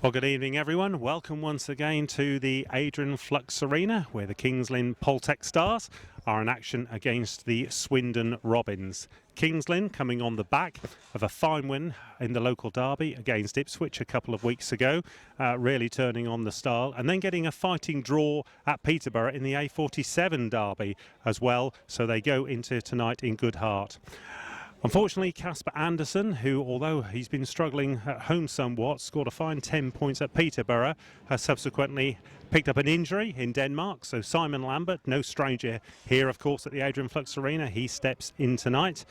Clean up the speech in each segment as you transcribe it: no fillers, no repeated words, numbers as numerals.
Well, good evening, everyone. Welcome once again to the Adrian Flux Arena, where the Kings Lynn Poltec Stars are in action against the Swindon Robins. Kings Lynn coming on the back of a fine win in the local derby against Ipswich a couple of weeks ago, really turning on the style, and then getting a fighting draw at Peterborough in the A47 derby as well, so they go into tonight in good heart. Unfortunately, Kasper Andersen, who, although he's been struggling at home somewhat, scored a fine 10 points at Peterborough, has subsequently picked up an injury in Denmark. So Simon Lambert, no stranger here, of course, at the Adrian Flux Arena, he steps in tonight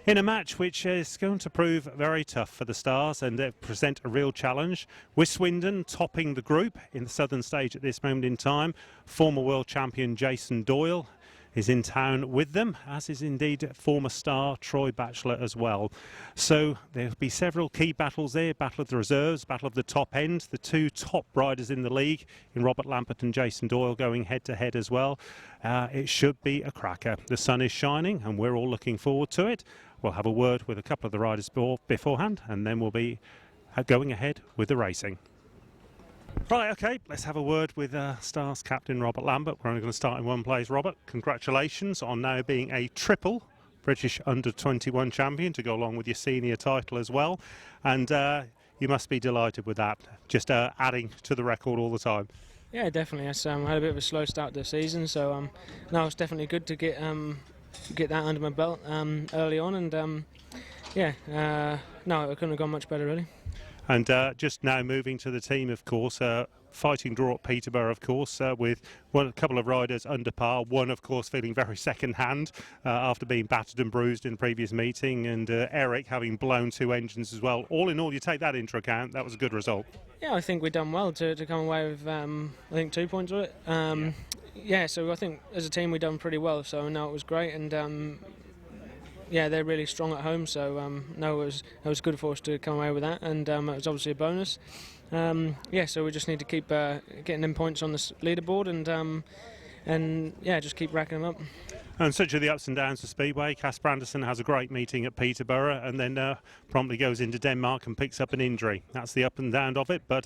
in a match which is going to prove very tough for the Stars and present a real challenge, with Swindon topping the group in the southern stage at this moment in time. Former world champion Jason Doyle is in town with them, as is indeed former star Troy Batchelor as well. So there'll be several key battles there: battle of the reserves, battle of the top end, the two top riders in the league in Robert Lambert and Jason Doyle going head to head as well. It should be a cracker. The sun is shining and we're all looking forward to it. We'll have a word with a couple of the riders beforehand, and then we'll be going ahead with the racing. Right, OK, let's have a word with Stars captain Robert Lambert. We're only going to start in one place. Robert, congratulations on now being a triple British under-21 champion to go along with your senior title as well. And you must be delighted with that, just adding to the record all the time. Yeah, definitely. I had a bit of a slow start to the season, so no, it's definitely good to get that under my belt early on. And no, it couldn't have gone much better, really. And just now moving to the team, of course, fighting draw at Peterborough, of course, with a couple of riders under par. One, of course, feeling very second-hand after being battered and bruised in the previous meeting, and Erik having blown two engines as well. All in all, you take that into account, that was a good result. Yeah, I think we've done well to come away with, I think, 2 points with it. Yeah, so I think as a team we've done pretty well, so no, it was great. And yeah, they're really strong at home, so no, it was good for us to come away with that, and it was obviously a bonus. Yeah, so we just need to keep getting them points on the leaderboard, and yeah, just keep racking them up. And such are the ups and downs of Speedway. Kasper Andersen has a great meeting at Peterborough and then promptly goes into Denmark and picks up an injury. That's the up and down of it, but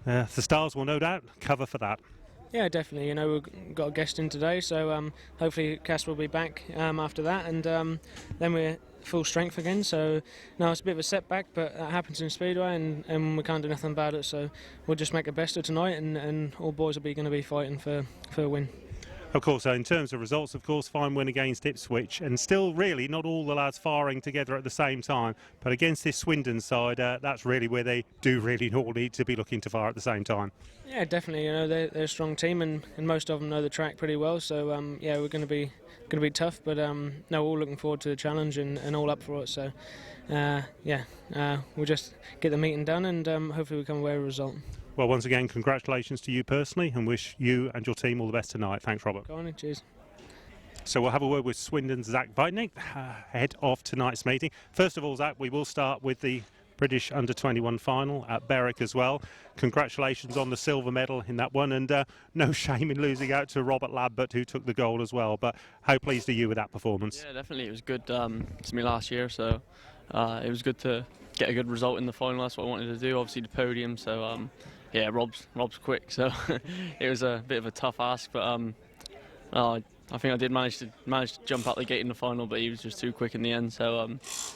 the Stars will no doubt cover for that. Yeah, definitely. You know, we've got a guest in today, so hopefully Kasper will be back after that, and then we're full strength again. So no, it's a bit of a setback, but that happens in Speedway, and we can't do nothing about it. So we'll just make the best of tonight, and all boys will going to be fighting for a win. Of course, in terms of results, of course, fine win against Ipswich, and still really not all the lads firing together at the same time. But against this Swindon side, that's really where they do really all need to be looking to fire at the same time. Yeah, definitely. You know, they're a strong team, and most of them know the track pretty well. So yeah, we're going to be tough, but no, we're all looking forward to the challenge and all up for it. So yeah, we'll just get the meeting done, and hopefully we come away with a result. Well, once again, congratulations to you personally, and wish you and your team all the best tonight. Thanks, Robert. Go on, cheers. So we'll have a word with Swindon's Wajtknecht ahead of tonight's meeting. First of all, Zach, we will start with the British Under-21 final at Berwick as well. Congratulations on the silver medal in that one, and no shame in losing out to Robert Lambert, who took the gold as well. But how pleased are you with that performance? Yeah, definitely. It was good. It's me last year, so it was good to get a good result in the final. That's what I wanted to do. Obviously the podium, so yeah, Rob's quick, so it was a bit of a tough ask, but I think I did manage to jump out the gate in the final, but he was just too quick in the end. So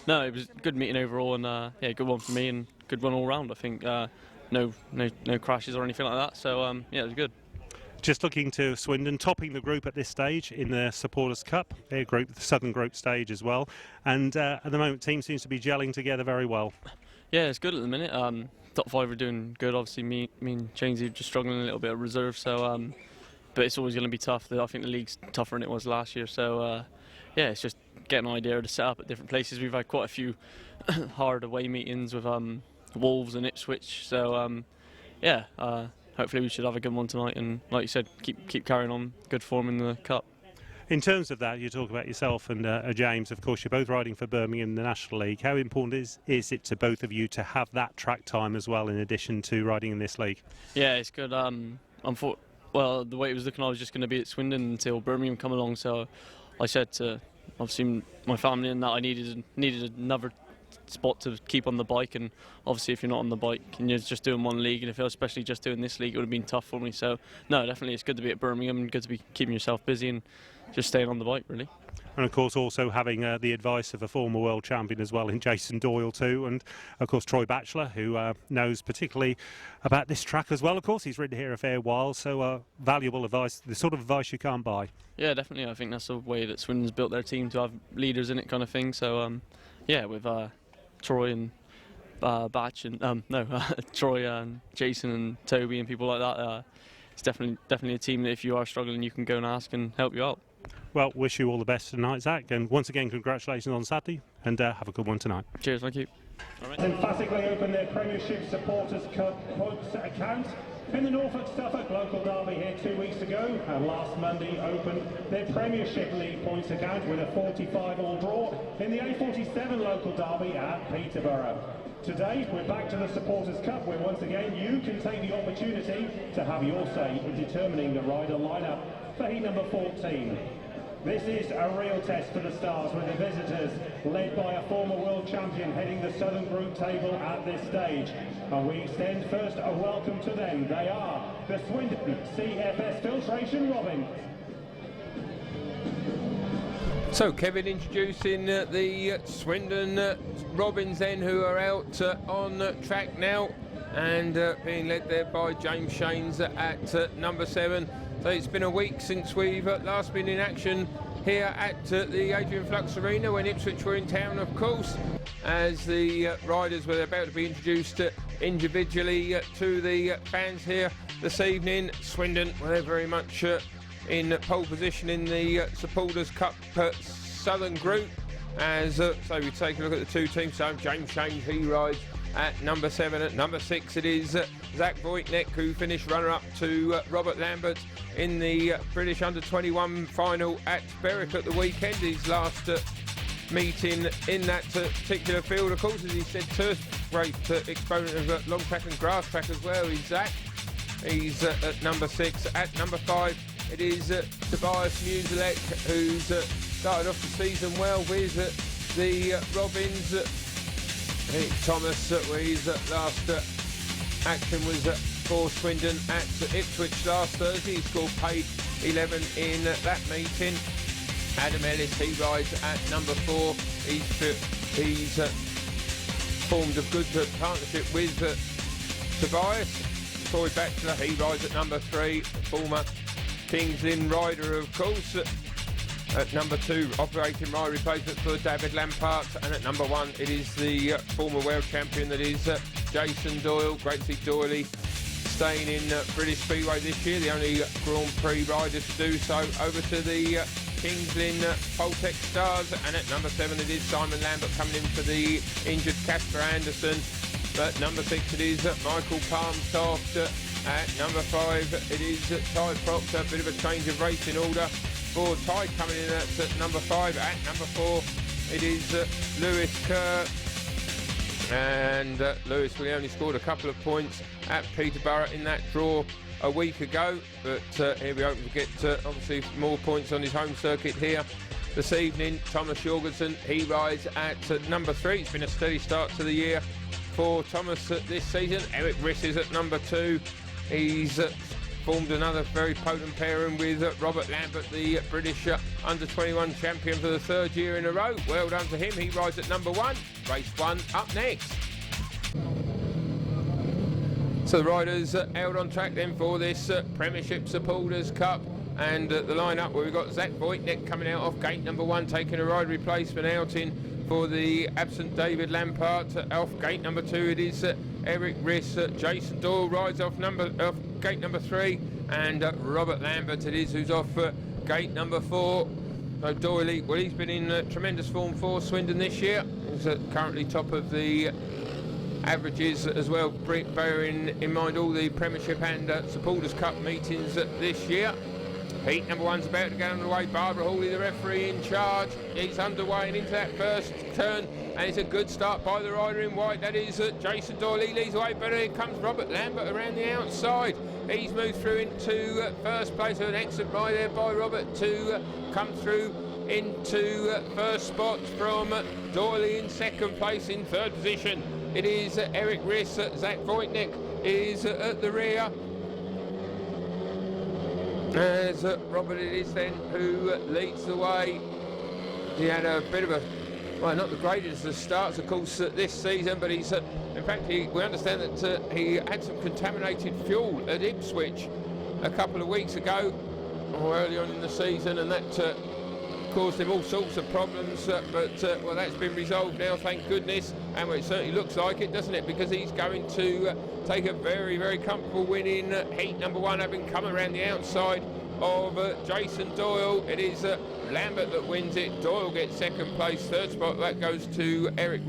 no, it was a good meeting overall, and yeah, good one for me and good one all round. I think no crashes or anything like that. So yeah, it was good. Just looking to Swindon topping the group at this stage in the Supporters Cup, their group, the Southern Group stage as well, and at the moment, the team seems to be gelling together very well. Yeah, it's good at the minute. Top five are doing good. Obviously, me and Chainsy are just struggling a little bit of reserve. So, but it's always going to be tough. I think the league's tougher than it was last year. So, yeah, it's just getting an idea of the setup at different places. We've had quite a few hard away meetings with Wolves and Ipswich. So, yeah, hopefully we should have a good one tonight. And like you said, keep carrying on good form in the cup. In terms of that, you talk about yourself and James. Of course, you're both riding for Birmingham in the National League. How important is it to both of you to have that track time as well, in addition to riding in this league? Yeah, it's good. Well, the way it was looking, I was just going to be at Swindon until Birmingham come along. So I said to obviously my family and that I needed another spot to keep on the bike, and obviously if you're not on the bike and you're just doing one league, and if I was especially just doing this league, it would have been tough for me. So no, definitely it's good to be at Birmingham and good to be keeping yourself busy and just staying on the bike really. And of course also having the advice of a former world champion as well in Jason Doyle too, and of course Troy Batchelor, who knows particularly about this track as well. Of course he's ridden here a fair while, so valuable advice, the sort of advice you can't buy. Yeah, definitely. I think that's the way that Swindon's built their team, to have leaders in it kind of thing. So yeah, with Troy and Batch and Troy and Jason and Toby and people like that, it's definitely a team that if you are struggling you can go and ask and help you out. Well, wish you all the best tonight, Zach, and once again congratulations on Saturday, and have a good one tonight. Cheers, thank you. Emphatically opened their Premiership Supporters Cup points account in the Norfolk-Suffolk local derby here 2 weeks ago, and last Monday opened their Premiership League points account with a 45-all draw in the A47 local derby at Peterborough. Today we're back to the Supporters Cup, where once again you can take the opportunity to have your say in determining the rider lineup for heat number 14. This is a real test for the Stars, with the visitors led by a former world champion heading the Southern Group table at this stage. And we extend first a welcome to them. They are the Swindon CFS Filtration Robins. So Kevin introducing the Swindon Robins then, who are out on track now, and being led there by James Shanes at number 7. So it's been a week since we've last been in action here at the Adrian Flux Arena, when Ipswich were in town, of course, as the riders were about to be introduced individually to the fans here this evening. Swindon, well, they're very much in pole position in the Supporters Cup Southern Group, as so we take a look at the two teams. So James Shanes, he rides at number 7. At number 6 it is Zach Wajtknecht, who finished runner-up to Robert Lambert in the British Under-21 final at Berwick at the weekend. His last meeting in that particular field, of course, as he said, turf, great exponent of long track and grass track as well is Zach. He's at number 6. At number 5 it is Tobiasz Musielak, who's started off the season well with the Robins. Thomas, where his last action was for Swindon at Ipswich last Thursday. He scored paid 11 in that meeting. Adam Ellis, he rides at number 4. He's formed a good partnership with Tobiasz. Troy Batchelor, he rides at number 3. Former Kings Lynn rider, of course. At number 2, operating my replacement for David Lambert, and at number 1 it is the former world champion, that is Jason Doyle. Great to see Doyle staying in British Speedway this year, the only Grand Prix rider to do so. Over to the Kings Lynn Poltec Stars, and at number 7 it is Simon Lambert coming in for the injured Casper Anderson. At number 6 it is Michael Palms Toft. At number 5 it is Ty Proctor. A bit of a change of racing order for Ty coming in at number 5. At number 4 it is Lewis Kerr, and Lewis really only scored a couple of points at Peterborough in that draw a week ago, but here we hope to get obviously more points on his home circuit here this evening. Thomas Jorgensen, he rides at number 3. It's been a steady start to the year for Thomas this season. Erik is at number 2. He's formed another very potent pairing with Robert Lambert, the British Under-21 champion for the 3rd year in a row. Well done to him. He rides at number 1. Race 1 up next. So the riders out on track then for this Premiership Supporters Cup, and the line-up where we've got Zach Wajtknecht coming out off gate number 1, taking a ride replacement out in for the absent David Lampart. Off gate number 2 it is Erik. Jason Doyle rides off gate number 3, and Robert Lambert it is who's off gate number 4. So Doyle, well, he's been in tremendous form for Swindon this year. He's currently top of the averages as well, bearing in mind all the Premiership and Supporters Cup meetings this year. Heat number 1's about to get underway. Barbara Hawley, the referee, in charge. He's underway and into that first turn, and it's a good start by the rider in white. That is Jason Doyle. He leads away, but here comes Robert Lambert around the outside. He's moved through into first place with an excellent ride there by Robert to come through into first spot from Doyle in second place. In third position it is Erik. Zach Wajtknecht is at the rear. As Robert it is then who leads the way. He had a bit of a, well, not the greatest of starts, of course, this season, but he's, in fact, we understand that he had some contaminated fuel at Ipswich a couple of weeks ago, or early on in the season, and that caused him all sorts of problems, but well, that's been resolved now, thank goodness, and well, it certainly looks like it, doesn't it, because he's going to take a very, very comfortable win in heat number 1, having come around the outside of Jason Doyle. It is Lambert that wins it. Doyle gets second place. Third spot, that goes to Erik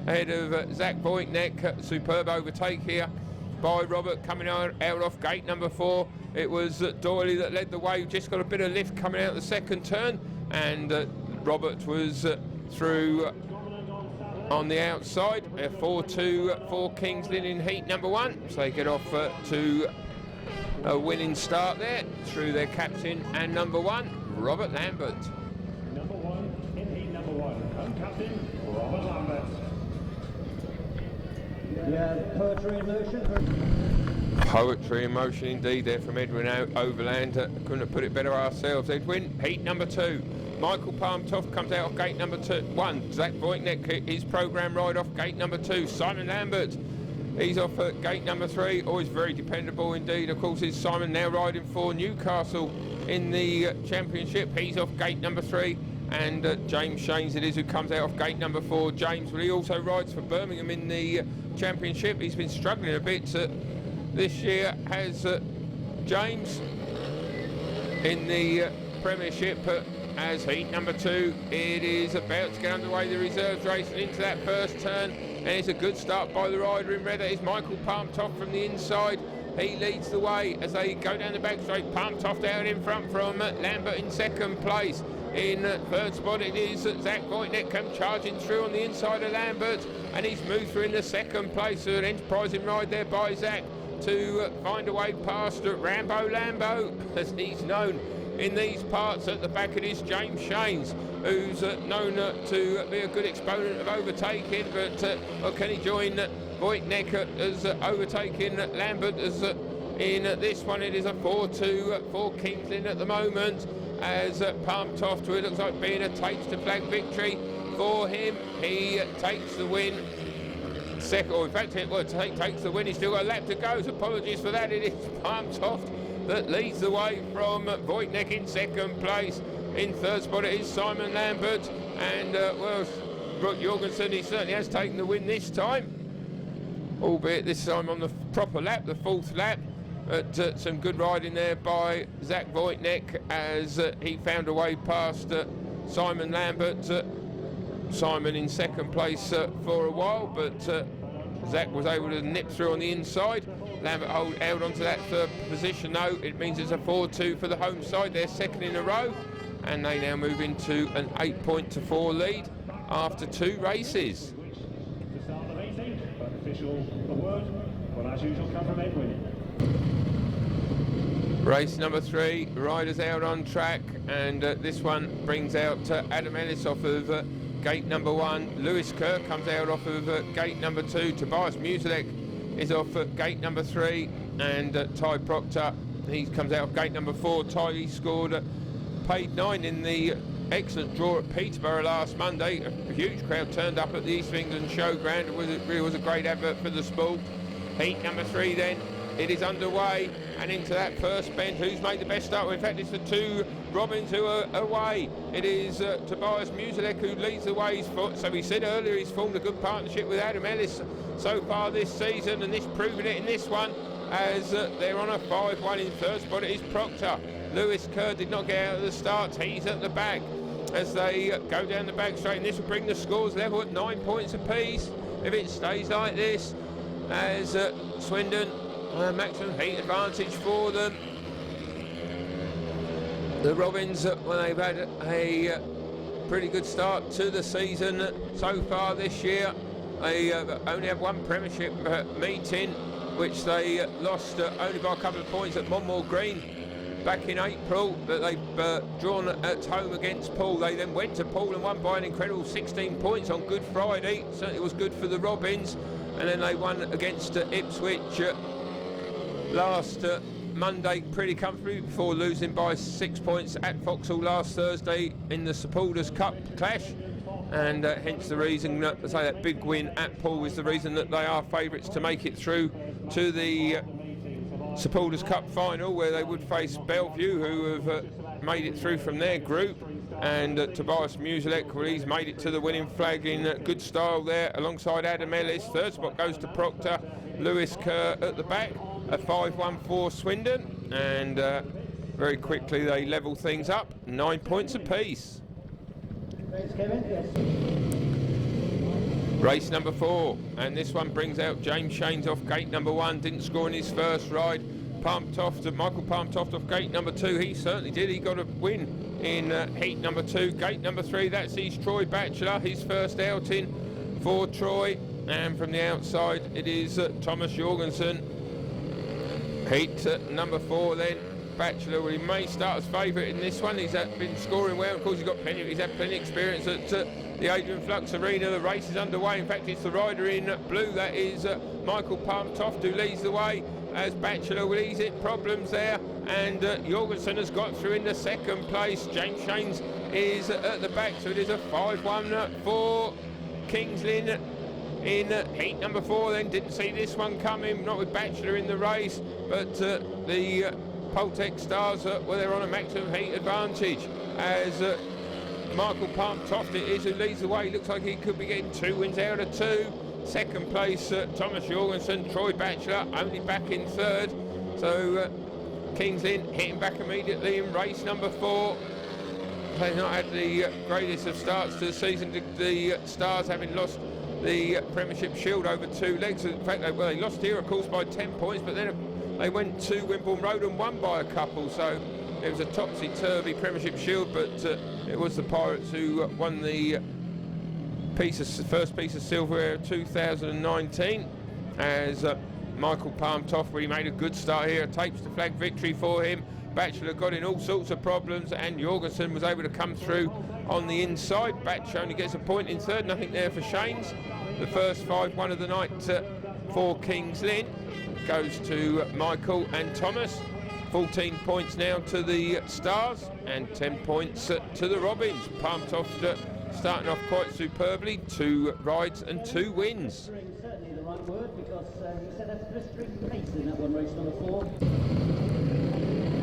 ahead of Zach Wajtknecht. Superb overtake here by Robert coming out off gate number 4. It was Doyle that led the way, just got a bit of lift coming out the second turn, and Robert was through on the outside. 4-2 for Kings Lynn in heat number 1, so they get off to a winning start there through their captain and number 1, Robert Lambert. Number 1 in heat number 1, home captain Robert Lambert. Yeah, poetry in motion. Poetry in motion indeed there from Edwin Overland. Couldn't have put it better ourselves. Edwin, heat number 2. Michael Toft comes out of gate number 1. Zach Wajtknecht, his programme ride off gate number 2. Simon Lambert, he's off at gate number 3. Always very dependable indeed. Of course, is Simon now riding for Newcastle in the Championship. He's off gate number 3. And James Shanes it is who comes out of gate number 4. James, well, he also rides for Birmingham in the Championship. He's been struggling a bit this year, has James, in the Premiership as heat number 2. It is about to get underway, the reserves race, and into that first turn, and it's a good start by the rider in red. That is Michael Toft from the inside. He leads the way as they go down the back straight. Toft out in front from Lambert in second place. In third spot it is Zach Wajtknecht come charging through on the inside of Lambert, and he's moved through in the second place. So an enterprising ride there by Zach to find a way past Rambo Lambo, as he's known in these parts. At the back it is James Shanes, who's known to be a good exponent of overtaking, but well, can he join Wajtknecht as overtaking Lambert? As in this one it is a 4-2 for Kings Lynn at the moment, as Toft, who it looks like being a takes to flag victory for him. He takes the win. Second, or in fact, takes the win. He's still got a lap to go, so apologies for that. It is Toft that leads the way from Wajtknecht in second place. In third spot it is Simon Lambert, and well, Jorgensen, he certainly has taken the win this time, albeit this time on the proper lap, the fourth lap. But some good riding there by Zach Wajtknecht as he found a way past Simon Lambert. Simon in second place for a while, but Zach was able to nip through on the inside. Lambert held on to that third position though. It means it's a 4-2 for the home side. They're second in a row, and they now move into an 8-4 lead after 2 races. To start the meeting, but official word will as usual come from Edwin. Race number 3, riders out on track, and this one brings out Adam Ellis off of gate number 1. Lewis Kerr comes out off of gate number 2. Tobiasz Musielak is off at gate number 3, and Ty Proctor, he comes out of gate number 4. Ty, he scored paid 9 in the excellent draw at Peterborough last Monday. A huge crowd turned up at the East of England Showground. It really was a great advert for the sport. Heat number 3 then, it is underway, and into that first bend. Who's made the best start? Well, in fact, it's the 2 Robins who are away. It is Tobiasz Musielak who leads the way. So we said earlier he's formed a good partnership with Adam Ellis so far this season, and this proving it in this one, as they're on a 5-1. In third spot it is Proctor. Lewis Kerr did not get out of the start. He's at the back as they go down the back straight, and this will bring the scores level at 9 points apiece if it stays like this, as Swindon maximum heat advantage for them. The Robins, well, they've had a pretty good start to the season so far this year. They only have 1 Premiership meeting, which they lost only by a couple of points at Monmore Green back in April that they've drawn at home against Poole. They then went to Poole and won by an incredible 16 points on Good Friday. Certainly was good for the Robins. And then they won against Ipswich last Monday pretty comfortably before losing by 6 points at Vauxhall last Thursday in the Supporters Cup clash. And hence the reason that, I say, that big win at Poole is the reason that they are favourites to make it through to the Supporters Cup final, where they would face Bellevue, who have made it through from their group. And Tobiasz Musielak, well, he's made it to the winning flag in good style there alongside Adam Ellis. Third spot goes to Proctor, Lewis Kerr at the back, a 5-1 for Swindon, and very quickly they level things up, 9 points apiece. Thanks, Kevin. Yes. Race number 4, and this one brings out James Shanes off gate number 1, didn't score in his first ride. Michael Palm Toft off gate number 2, he certainly did, he got a win in heat number 2. Gate number 3, that sees Troy Batchelor, his first outing for Troy, and from the outside it is Thomas Jorgensen. Heat number 4 then, Batchelor, well, he may start as favourite in this one. He's been scoring well. Of course, he's got he's had plenty of experience at the Adrian Flux Arena. The race is underway. In fact, it's the rider in blue. That is Michael Palm Toft, who leads the way as Batchelor will ease it. Problems there. And Jorgensen has got through into second place. James Shanes is at the back. So it is a 5-1 for Kings Lynn in heat number 4. Then didn't see this one coming, not with Batchelor in the race, but the Poltec Stars, well, they're on a maximum heat advantage as Michael Palm Toft it is who leads the way. Looks like he could be getting 2 wins out of 2. Second place, Thomas Jorgensen. Troy Batchelor only back in third. So Kings Lynn hitting back immediately in race number 4. They've not had the greatest of starts to the season. The Stars having lost the Premiership Shield over 2 legs. In fact, they lost here, of course, by 10 points, but then they went to Wimborne Road and won by a couple. So it was a topsy-turvy Premiership Shield, but it was the Pirates who won the first piece of silverware of 2019 as Michael Palm Toft, where he made a good start here, tapes the flag victory for him. Batchelor got in all sorts of problems, and Jorgensen was able to come through on the inside. Batch only gets a point in third, nothing there for Shanes. The first 5-1 of the night for Kings Lynn goes to Michael and Thomas. 14 points now to the Stars and 10 points to the Robins. Palm Toft starting off quite superbly, 2 rides and 2 wins. Certainly the right word, because he said that's blistering pace in that one, race number 4.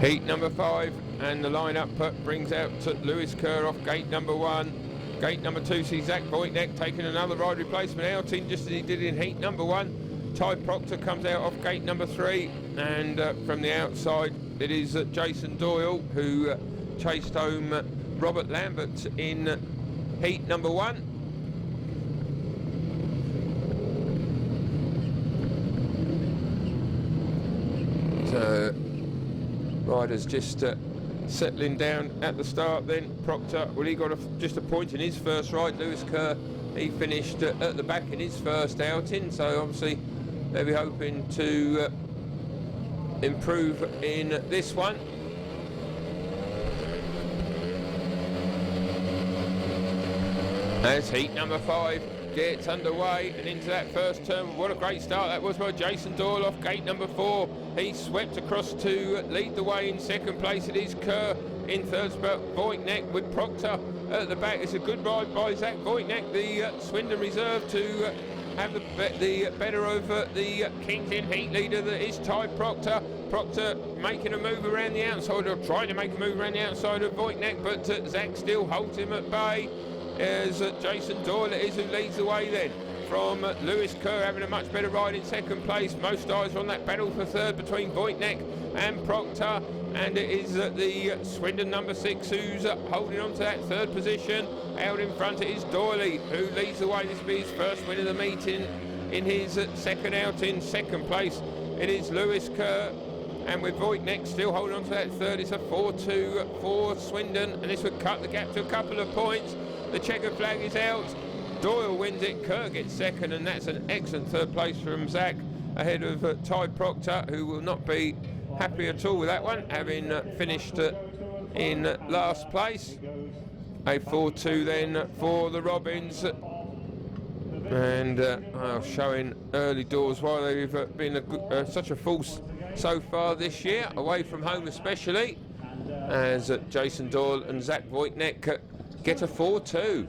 Heat number 5, and the lineup brings out Lewis Kerr off gate number 1. Gate number 2 sees Zach Wajtknecht taking another ride replacement outing, just as he did in heat number 1. Ty Proctor comes out off gate number 3, and from the outside it is Jason Doyle, who chased home Robert Lambert in heat number 1. So riders just settling down at the start then. Proctor, well, he got just a point in his first ride. Lewis Kerr, he finished at the back in his first outing, so obviously they'll be hoping to improve in this one. As heat number 5 gets underway and into that first turn, what a great start that was by Jason Doyle off gate number 4. He swept across to lead the way. In second place it is Kerr. In third spot, Wajtknecht with Proctor at the back. It's a good ride by Zach Wajtknecht, the Swindon reserve, to have the better of the Kings Lynn heat leader that is Ty Proctor. Proctor making a move around the outside, or trying to make a move around the outside of Wajtknecht, but Zach still holds him at bay as Jason Doyle is who leads the way then. From Lewis Kerr having a much better ride in second place. Most eyes are on that battle for third between Wajtknecht and Proctor, and it is the Swindon number 6 who's holding on to that third position. Out in front it is Doyle who leads the way. This will be his first win of the meeting in his second outing. Second place it is Lewis Kerr, and with Wajtknecht still holding on to that third, it's a 4-2 for Swindon, and this would cut the gap to a couple of points. The checker flag is out. Doyle wins it, Kerr gets second, and that's an excellent third place from Zach, ahead of Ty Proctor, who will not be happy at all with that one, having finished in last place. A 4-2 then for the Robins, and showing early doors why they've been such a force so far this year, away from home especially, as Jason Doyle and Zach Wajtknecht get a 4-2.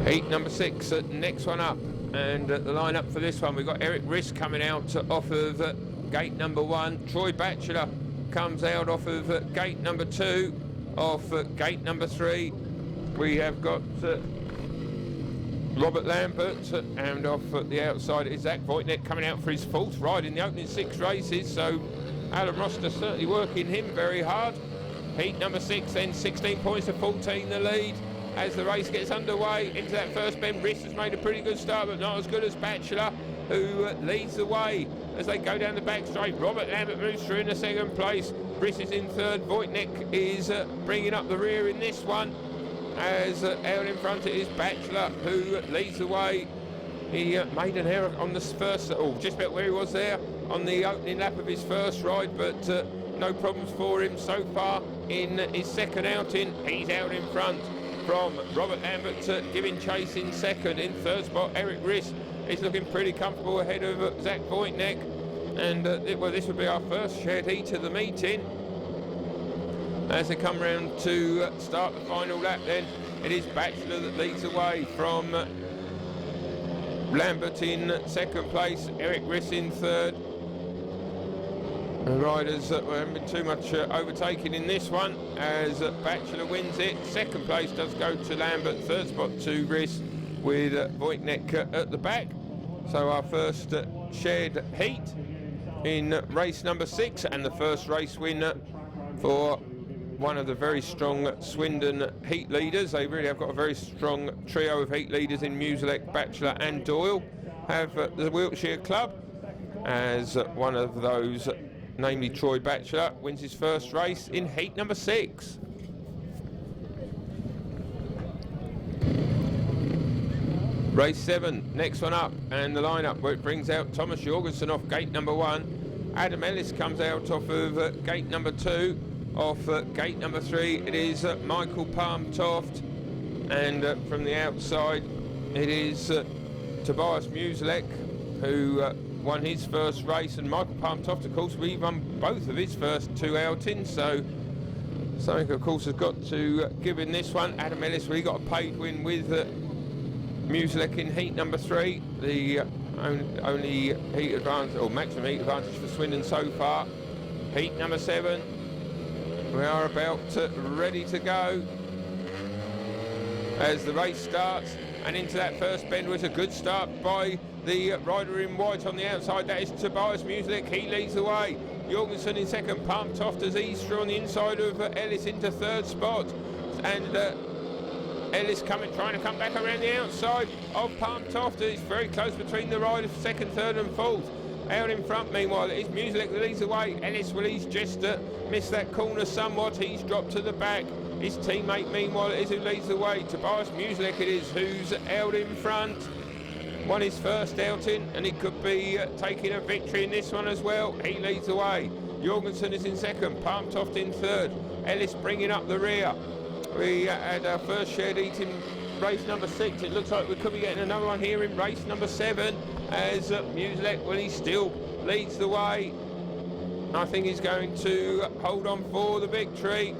Heat number 6, next one up, and the line-up for this one, we've got Erik coming out off of gate number 1. Troy Batchelor comes out off of gate number 2. Off gate number 3, we have got Robert Lambert, and off the outside is Zach Wajtknecht coming out for his 4th ride in the opening 6 races, so Alan Roster certainly working him very hard. Heat number 6 then, 16 points to 14 the lead. As the race gets underway into that first bend, Riss has made a pretty good start, but not as good as Batchelor, who leads the way as they go down the back straight. Robert Lambert moves through in the 2nd place. Riss is in 3rd. Wajtknecht is bringing up the rear in this one. As out in front it is Batchelor, who leads the way. He made an error on the first, just about where he was there on the opening lap of his first ride, but no problems for him so far in his 2nd outing. He's out in front from Robert Lambert, giving chase in 2nd. In 3rd spot, Erik Riss is looking pretty comfortable ahead of Zach Wajtknecht, and this would be our first shared heat of the meeting. As they come round to start the final lap then, it is Batchelor that leads the way from Lambert in 2nd place, Erik Riss in 3rd. The riders haven't been too much overtaken in this one, as Batchelor wins it. 2nd place does go to Lambert, 3rd spot to Riss, with Wajtknecht at the back. So our first shared heat in race number 6, and the first race winner for one of the very strong Swindon heat leaders. They really have got a very strong trio of heat leaders in Musielak, Batchelor and Doyle. Have the Wiltshire Club as one of those, namely Troy Batchelor, wins his first race in heat number 6. Race 7, next one up, and the lineup where it brings out Thomas Jorgensen off gate number 1. Adam Ellis comes out off of gate number 2. Off gate number 3 it is Michael Palm Toft, and from the outside it is Tobiasz Musielak, who won his first race, and Michael Palm Toft of course we won both of his first 2 outings, so something of course has got to give in this one. Adam Ellis really got a paid win with Musielak in heat number 3, the only heat advantage or maximum heat advantage for Swindon so far. Heat number 7, we are about ready to go as the race starts, and into that first bend was a good start by the rider in white on the outside. That is Tobiasz Musielak. He leads the way. Jorgensen in 2nd. Palm Toft has eased through on the inside of Ellis into 3rd spot, and Ellis trying to come back around the outside of Palm Toft. It's very close between the riders, 2nd, 3rd and 4th. Out in front, meanwhile, it is Musielak that leads the way. Ellis, well, he's just missed that corner somewhat. He's dropped to the back. His teammate, meanwhile, is who leads the way. Tobiasz Musielak it is who's out in front. Won his first outing, and he could be taking a victory in this one as well. He leads the way. Jorgensen is in 2nd. Palm Toft in 3rd. Ellis bringing up the rear. We had our first shared heat in race number 6. It looks like we could be getting another one here in race number 7, as Musielak, well, he still leads the way. I think he's going to hold on for the victory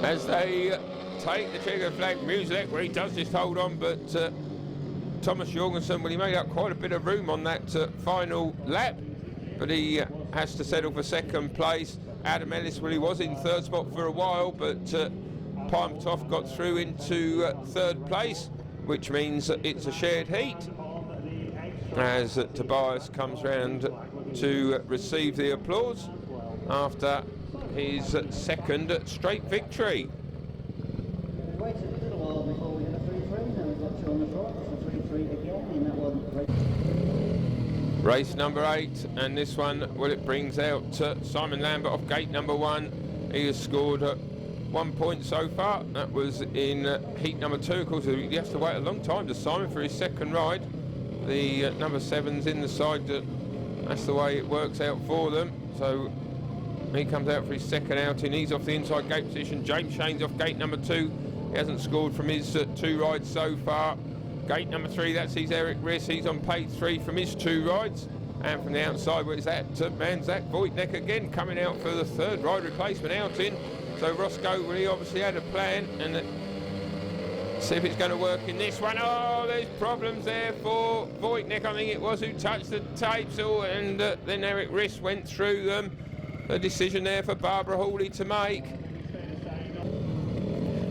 as they take the checkered flag. Musielak, where he does just hold on, but Thomas Jorgensen, well, he made up quite a bit of room on that final lap, but he has to settle for 2nd place. Adam Ellis, well, he was in 3rd spot for a while, but Palm Toft got through into 3rd place, which means it's a shared heat as Tobiasz comes round to receive the applause after his 2nd straight victory. We waited a little while before we had a 3-3, now we've got 2 on the trot, it's a 3-3 again in that one. Race number 8, and this one, well, it brings out Simon Lambert off gate number 1. He has scored 1 point so far. That was in heat number 2. Of course, he has to wait a long time to Simon for his 2nd ride. the number 7's in the side. That's the way it works out for them. So he comes out for his second outing. He's off the inside gate position. James Shane's off gate number 2. He hasn't scored from his 2 rides so far. Gate number 3, that's his Erik. He's on page 3 from his 2 rides. And from the outside, where's that man, Zach Wajtknecht again, coming out for the 3rd ride replacement outing. So Roscoe, well, he obviously had a plan, and see if it's going to work in this one. Oh, there's problems there for Wajtknecht, I think it was, who touched the tapes, and then Erik went through them. A decision there for Barbara Hawley to make.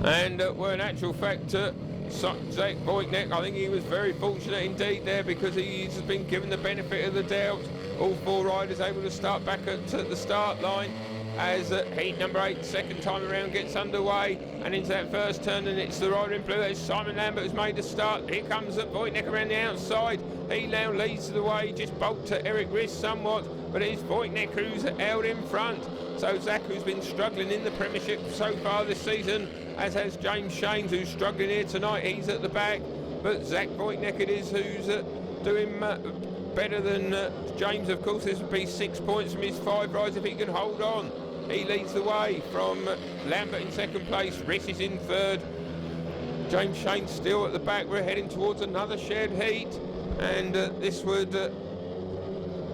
And well, in actual fact, Zach Wajtknecht, I think he was very fortunate indeed there, because he's been given the benefit of the doubt. All 4 riders able to start back at the start line as heat number 8, second time around, gets underway and into that first turn, and it's the rider in blue. There's Simon Lambert who's made a start. Here comes Wajtknecht around the outside. He now leads the way, just bolt to Erik somewhat, but it's Wajtknecht who's out in front. So Zach, who's been struggling in the Premiership so far this season, as has James Shanes, who's struggling here tonight. He's at the back, but Zach Wajtknecht it is who's doing better than James. Of course, this would be 6 points from his 5 rides if he can hold on. He leads the way from Lambert in second place. Riss is in 3rd. James Shane's still at the back. We're heading towards another shared heat, and this would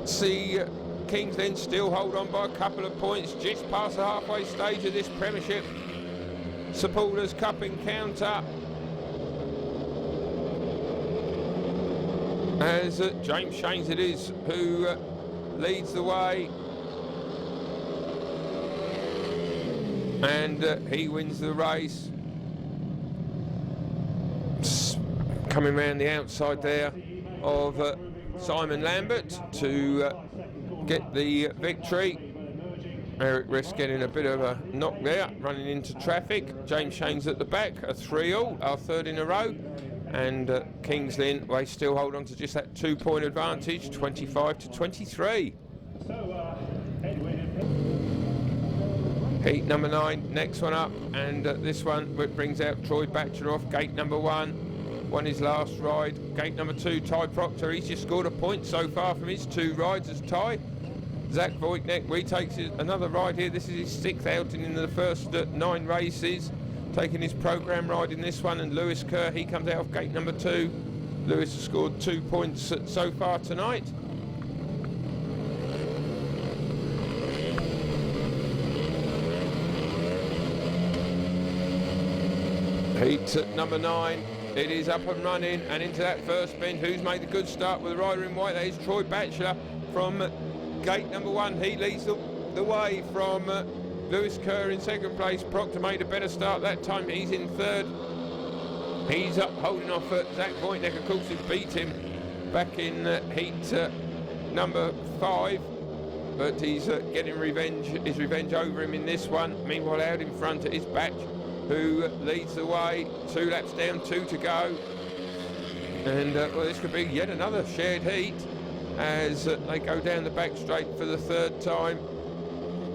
see Kings Lynn still hold on by a couple of points, just past the halfway stage of this Premiership Supporters Cup encounter. As James Shanes it is who leads the way, and he wins the race. Coming round the outside there of Simon Lambert to get the victory. Erik getting a bit of a knock there, running into traffic. James Shane's at the back, a 3-all, our 3rd in a row. And Kings Lynn, they still hold on to just that 2-point advantage, 25 to 23. Heat number 9, next one up, and this one brings out Troy Batchelor off gate number 1. Won his last ride. Gate number 2, Ty Proctor. He's just scored a point so far from his 2 rides as Ty. Zach Wajtknecht retakes another ride here. This is his 6th outing in the first 9 races. Taking his programme ride in this one, and Lewis Kerr, he comes out of gate number 2. Lewis has scored 2 points so far tonight. Heat number 9, it is up and running, and into that first bend. Who's made a good start with the rider in white? That is Troy Batchelor from gate number 1. He leads the way from Lewis Kerr in second place. Proctor made a better start that time. He's in 3rd. He's up holding off Zach Wajtknecht, of course, who beat him back in heat number 5. But he's getting his revenge over him in this one. Meanwhile, out in front it is Batch, who leads the way. 2 laps down, 2 to go. And well, this could be yet another shared heat as they go down the back straight for the 3rd time.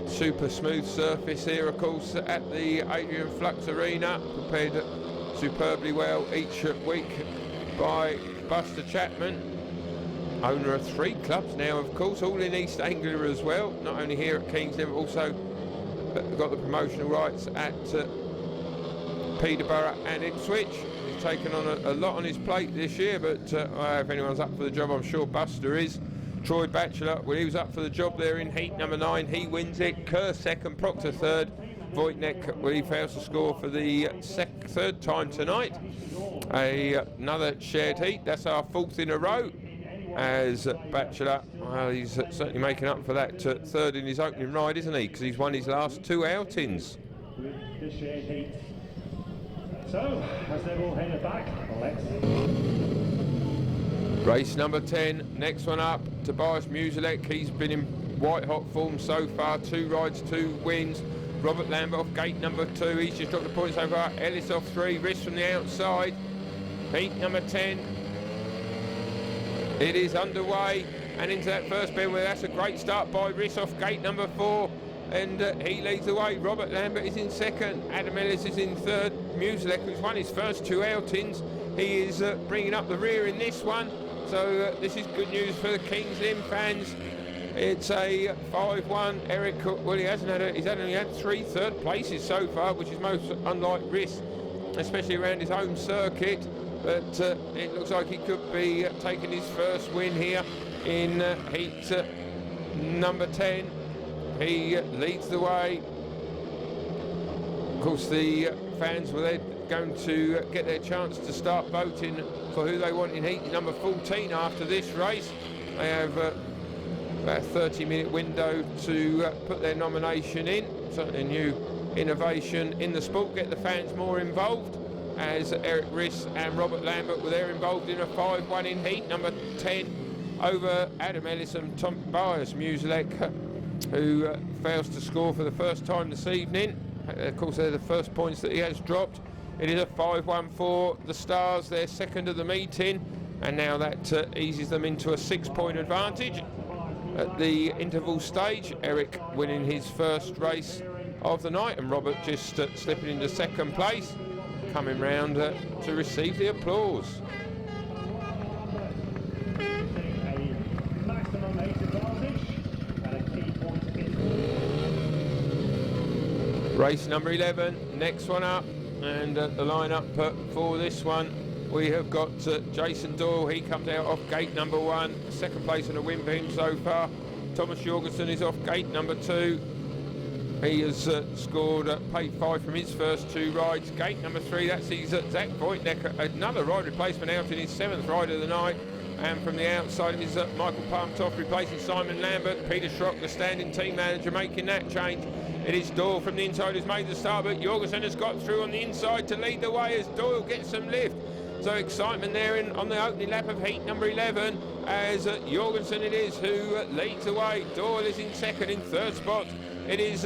Super smooth surface here, of course, at the Adrian Flux Arena, prepared superbly well each week by Buster Chapman, owner of 3 clubs now, of course, all in East Anglia as well, not only here at Kingston, but also got the promotional rights at Peterborough and Ipswich. He's taken on a lot on his plate this year, but if anyone's up for the job, I'm sure Buster is. Troy Batchelor, well, he was up for the job there in heat number 9. He wins it. Kerr 2nd, Proctor 3rd. Wajtknecht, well, he fails to score for the 3rd time tonight. Another shared heat. That's our 4th in a row. As Batchelor, well, he's certainly making up for that 3rd in his opening ride, isn't he? Because he's won his last 2 outings. The shared heat. So, as they're all headed back, let's... Race number 10, next one up, Tobiasz Musielak. He's been in white hot form so far, 2 rides, 2 wins. Robert Lambert off gate number 2, he's just dropped the points so far. Ellis off 3, Riss from the outside. Heat number 10, it is underway, and into that first bend where that's a great start by Riss off gate number 4. And he leads the way. Robert Lambert is in 2nd, Adam Ellis is in 3rd. Musielak, who's won his first 2 outings, he is bringing up the rear in this one. So this is good news for the Kings Lynn fans. It's a 5-1. Erik, well, he's only had 3 third places so far, which is most unlike Riss, especially around his home circuit. But it looks like he could be taking his first win here in heat number 10. He leads the way. Of course, the fans were then going to get their chance to start voting for who they want in heat number 14 after this race. They have about a 30-minute window to put their nomination in. Certainly a new innovation in the sport, get the fans more involved, as Erik Riss and Robert Lambert were there involved in a 5-1 in heat number 10 over Adam Ellis and Tobiasz Musielak, who fails to score for the first time this evening. Of course, they're the first points that he has dropped. It is a 5-1 for the Stars, their second of the meeting, and now that eases them into a 6-point advantage. At the interval stage, Erik winning his first race of the night, and Robert just slipping into second place, coming round to receive the applause. Race number 11, next one up, and the lineup for this one, we have got Jason Doyle. He comes out off gate number 1, second place in a win for him so far. Thomas Jorgensen is off gate number 2. He has scored paid 5 from his first 2 rides. Gate number 3, that sees Zach Wajtknecht, another ride replacement out in his 7th ride of the night. And from the outside is Michael Toft replacing Simon Lambert. Peter Schrock, the standing team manager, making that change. It is Doyle from the inside who's made the start, but Jorgensen has got through on the inside to lead the way as Doyle gets some lift. So excitement there on the opening lap of heat number 11 as Jorgensen it is who leads the way. Doyle is in second. In third spot it is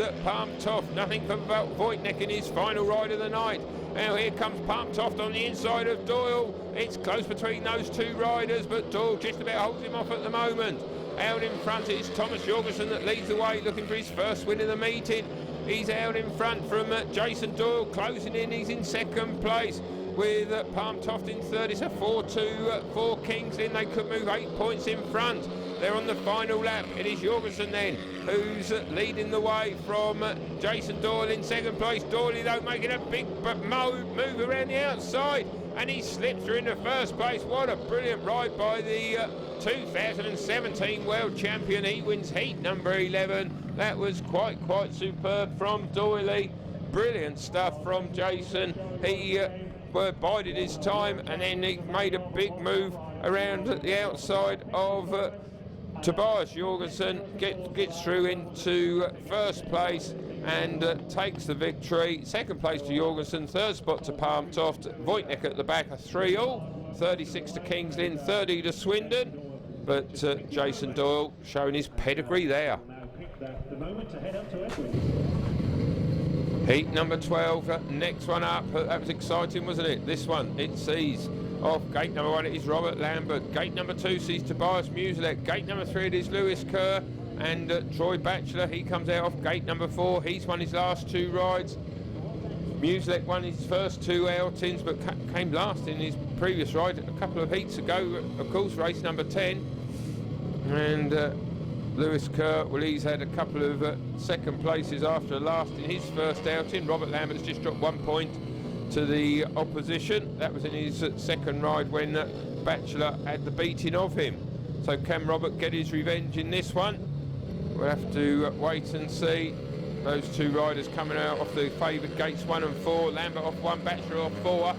Toft. Nothing for Wajtknecht in his final ride of the night. Now here comes Toft on the inside of Doyle. It's close between those 2 riders, but Doyle just about holds him off at the moment. Out in front it is Thomas Jorgensen that leads the way, looking for his first win of the meeting. He's out in front from Jason Doyle, closing in. He's in second place with Toft in third. It's a 4-2 for Kings Lynn. They could move 8 points in front. They're on the final lap. It is Jorgensen then who's leading the way from Jason Doyle in second place. Doyle though making a big move around the outside, and he slips through into first place. What a brilliant ride by the 2017 world champion. He wins heat number 11. That was quite superb from Doyle. Brilliant stuff from Jason. He bided his time, and then he made a big move around the outside of Tobiasz Jorgensen, gets through into first place and takes the victory. Second place to Jorgensen, third spot to Toft. Wajtknecht at the back, a 3-all, 36 to Kings Lynn, 30 to Swindon. But Jason Doyle showing his pedigree there. Heat number 12, next one up. That was exciting, wasn't it? This one, it sees off gate number 1, it is Robert Lambert. Gate number 2 sees Tobiasz Musielak. Gate number 3, it is Kerr and Troy Batchelor. He comes out off gate number 4. He's won his last 2 rides. Musielak won his first 2 outings, but came last in his previous ride a couple of heats ago, of course, race number 10. And Kerr, well, he's had a couple of second places after last in his first outing. Robert Lambert's just dropped 1 point to the opposition. That was in his second ride when Batchelor had the beating of him. So can Robert get his revenge in this one? We'll have to wait and see. Those 2 riders coming out off the favoured gates 1 and 4. Lambert off 1, Batchelor off 4.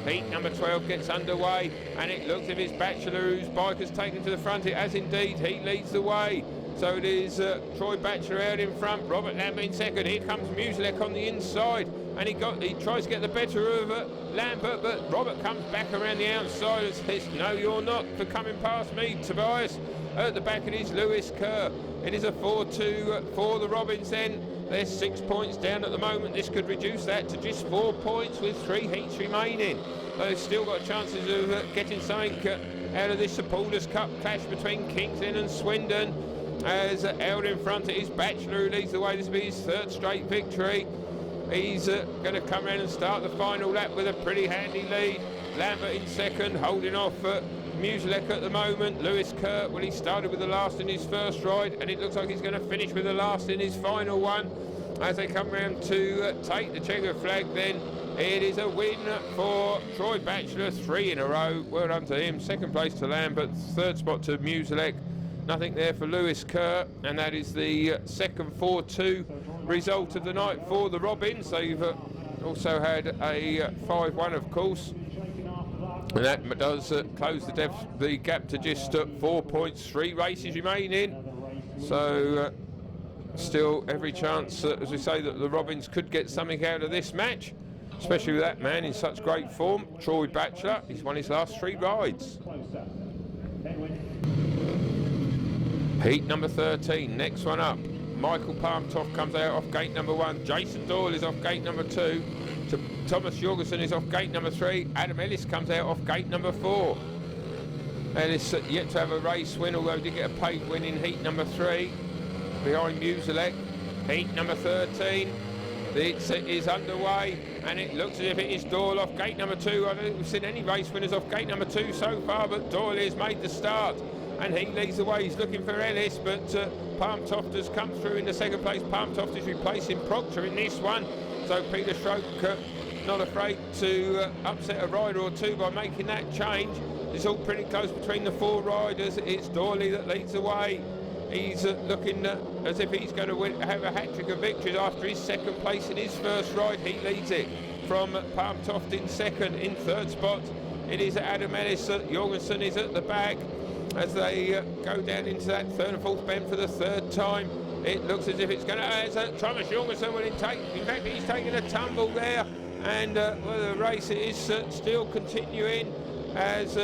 Heat number 12 gets underway, and it looks as if it's Batchelor whose bike has taken to the front. It has indeed. He leads the way. So it is Troy Batchelor out in front, Robert Lambert in second. Here comes Musielak on the inside, and he tries to get the better of Lambert, but Robert comes back around the outside and says, "No, you're not for coming past me, Tobias." At the back it is Kerr. It is a 4-2 for the Robins then. They're 6 points down at the moment. This could reduce that to just 4 points with 3 heats remaining. They've still got chances of getting something out of this Supporters Cup clash between Kings Lynn and Swindon. As out in front it is Batchelor who leads the way. This will be his 3rd straight victory. He's going to come around and start the final lap with a pretty handy lead. Lambert in second, holding off Musielak at the moment. Lewis Kerr, well, he started with the last in his first ride, and it looks like he's going to finish with the last in his final one. As they come round to take the checkered flag, then it is a win for Troy Batchelor, 3 in a row. Well done to him. Second place to Lambert, third spot to Musielak. Nothing there for Lewis Kerr, and that is the second 4-2 result of the night for the Robins. They've also had a 5-1, of course, and that does close the gap to just 4 points. 3 races remaining, so still every chance, as we say, that the Robins could get something out of this match, especially with that man in such great form, Troy Batchelor. He's won his last 3 rides. Heat number 13, next one up. Michael Toft comes out off gate number 1. Jason Doyle is off gate number 2. Thomas Jorgensen is off gate number 3. Adam Ellis comes out off gate number 4. Ellis yet to have a race win, although did get a paid win in heat number 3 behind Musielak. Heat number 13, it is underway, and it looks as if it is Doyle off gate number 2. I don't think we've seen any race winners off gate number 2 so far, but Doyle has made the start, and he leads the way. He's looking for Ellis, but Toft has come through in the second place. Toft is replacing Proctor in this one, so Peter Stroke not afraid to upset a rider or two by making that change. It's all pretty close between the 4 riders. It's Doyle that leads the way. He's looking as if he's going to have a hat-trick of victories after his second place in his first ride. He leads it from Toft in second. In third spot, it is Adam Ellis. Jorgensen is at the back as they go down into that third and fourth bend for the third time. It looks as if it's going to, as Thomas Jorgensen will in fact he's taking a tumble there, and well, the race is still continuing as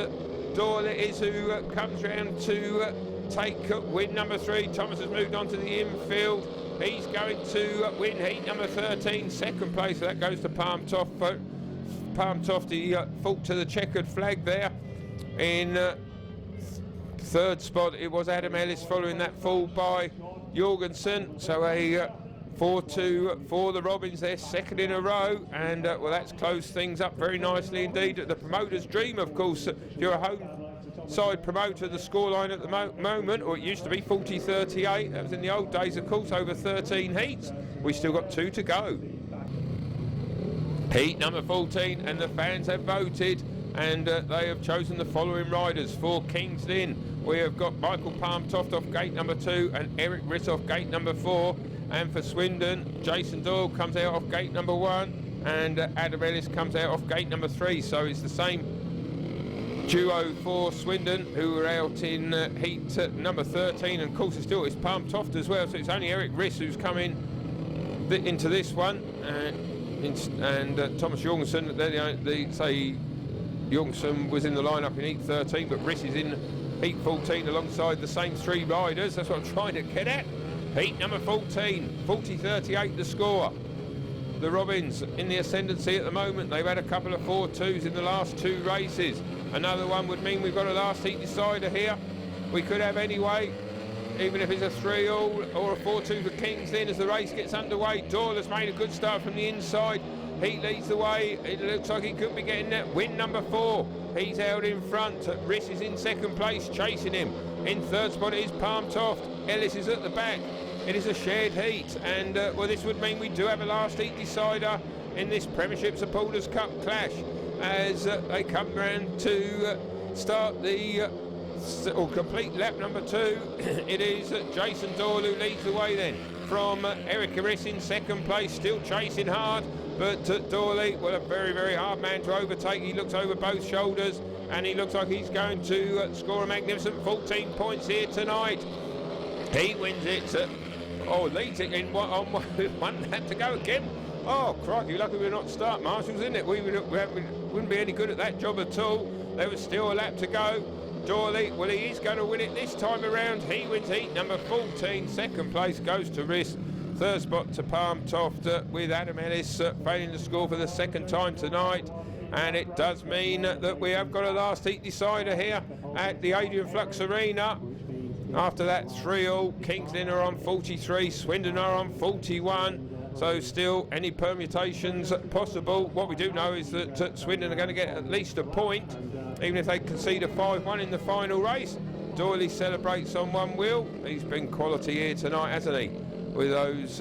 Doyle is who comes round to take win number 3. Thomas has moved on to the infield. He's going to win heat number 13. Second place, so that goes to Toft. Toft, he fought to the checkered flag there. In third spot, it was Adam Ellis following that fall by Jorgensen. So a 4-2 for the Robins, their second in a row, and well, that's closed things up very nicely indeed. The promoter's dream, of course, if you're a home side promoter, the scoreline at the moment, or it used to be 40-38, that was in the old days, of course, over 13 heats. We've still got 2 to go. Heat number 14, and the fans have voted, and they have chosen the following riders. For Kings Lynn, we have got Michael Toft off gate number 2 and Erik off gate number 4. And for Swindon, Jason Doyle comes out off gate number 1, and Adam Ellis comes out off gate number 3. So it's the same duo for Swindon, who were out in heat number 13, and of course it's Toft as well. So it's only Erik who's come in into this one, and Thomas Jorgensen. They say Jorgensen was in the lineup in heat 13, but Riss is in heat 14 alongside the same 3 riders. That's what I'm trying to get at. Heat number 14, 40-38 the score. The Robins in the ascendancy at the moment. They've had a couple of 4-2s in the last 2 races. Another one would mean we've got a last heat decider here. We could have anyway, even if it's a 3-all or a 4-2 for Kings Lynn as the race gets underway. Doyle has made a good start from the inside. He leads the way. It looks like he could be getting that win number 4. He's out in front. Riss is in second place, chasing him. In third spot is Toft. Ellis is at the back. It is a shared heat, and well, this would mean we do have a last heat decider in this Premiership Supporters Cup clash as they come round to start the or complete lap number 2. It is Jason Doyle who leads the way then from Erik in second place, still chasing hard, but Doyle, well, a very, very hard man to overtake. He looks over both shoulders, and he looks like he's going to score a magnificent 14 points here tonight. He wins it. Leads it in one lap to go again. Oh, crikey, lucky we're not start marshals, isn't it? We wouldn't be any good at that job at all. There was still a lap to go. Doyle, well, he is going to win it this time around. He wins heat number 14. Second place goes to Riss. Third spot to Toft with Adam Ellis failing to score for the second time tonight. And it does mean that we have got a last heat decider here at the Adrian Flux Arena. After that 3-all, Kings Lynn are on 43, Swindon are on 41. So still any permutations possible. What we do know is that Swindon are going to get at least a point even if they concede a 5-1 in the final race. Doyle celebrates on one wheel. He's been quality here tonight, hasn't he? With those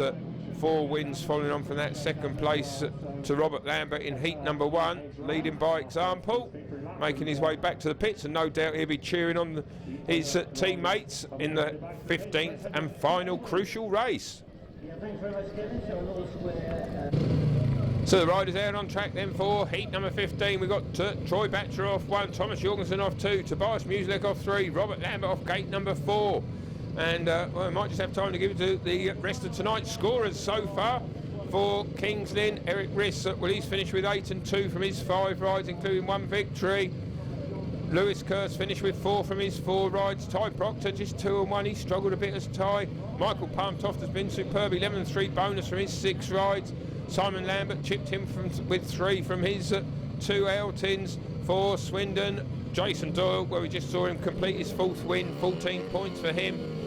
4 wins following on from that second place to Robert Lambert in heat number 1, leading by example, making his way back to the pits, and no doubt he'll be cheering on his teammates in the 15th and final crucial race. So the riders out on track then for heat number 15. We've got Troy Batchelor off 1, Thomas Jorgensen off 2, Tobiasz Musielak off 3, Robert Lambert off gate number 4. And well, we might just have time to give it to the rest of tonight's scorers so far. For Kings Lynn, Erik, well, he's finished with 8 and 2 from his 5 rides, including 1 victory. Lewis Kerr's finished with 4 from his 4 rides. Ty Proctor just 2 and 1. He struggled a bit as Ty. Michael Toft has been superb. 11 and 3 bonus from his 6 rides. Simon Lambert chipped him with 3 from his 2 outings. For Swindon, Jason Doyle, where we just saw him complete his 4th win. 14 points for him.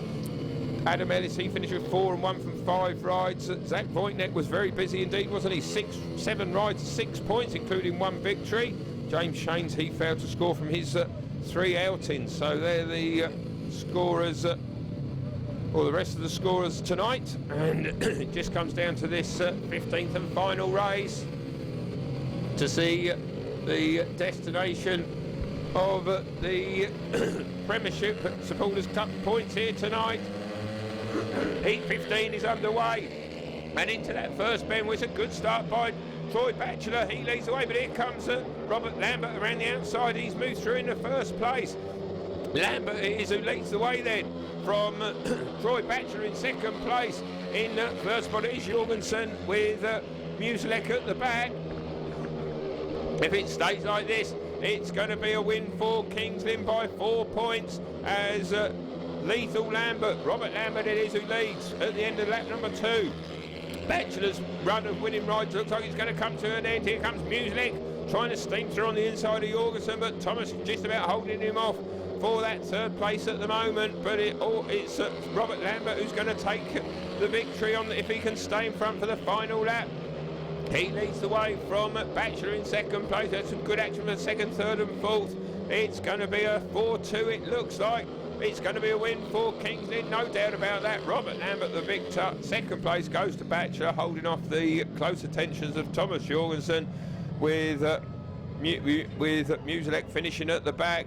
Adam Ellis, he finished with 4 and 1 from 5 rides. Zach Wajtknecht was very busy indeed, wasn't he? 7 rides, 6 points, including 1 victory. James Shanes, he failed to score from his 3 outings. So they're the scorers, or the rest of the scorers tonight. And it just comes down to this 15th and final race to see the destination of the Premiership Supporters Cup points here tonight. Heat 15 is underway, and into that first bend was a good start by Troy Batchelor. He leads the way, but here comes Robert Lambert around the outside. He's moved through in the first place. Lambert is who leads the way then from Troy Batchelor in second place. In first spot is Jorgensen with Musielak at the back. If it stays like this, it's going to be a win for Kings Lynn by 4 points as Lethal Lambert, Robert Lambert it is who leads at the end of lap number 2. Batchelor's run of winning rides looks like it's going to come to an end. Here comes Musielak trying to steam through on the inside of Jorgensen, but Thomas just about holding him off for that 3rd place at the moment. But it's Robert Lambert who's going to take the victory on if he can stay in front for the final lap. He leads the way from Batchelor in second place. There's some good action for 2nd, 3rd and 4th. It's going to be a 4-2 it looks like. It's going to be a win for Kings Lynn, no doubt about that. Robert Lambert the victor. 2nd place goes to Batchelor, holding off the close attentions of Thomas Jorgensen, with Musielak finishing at the back.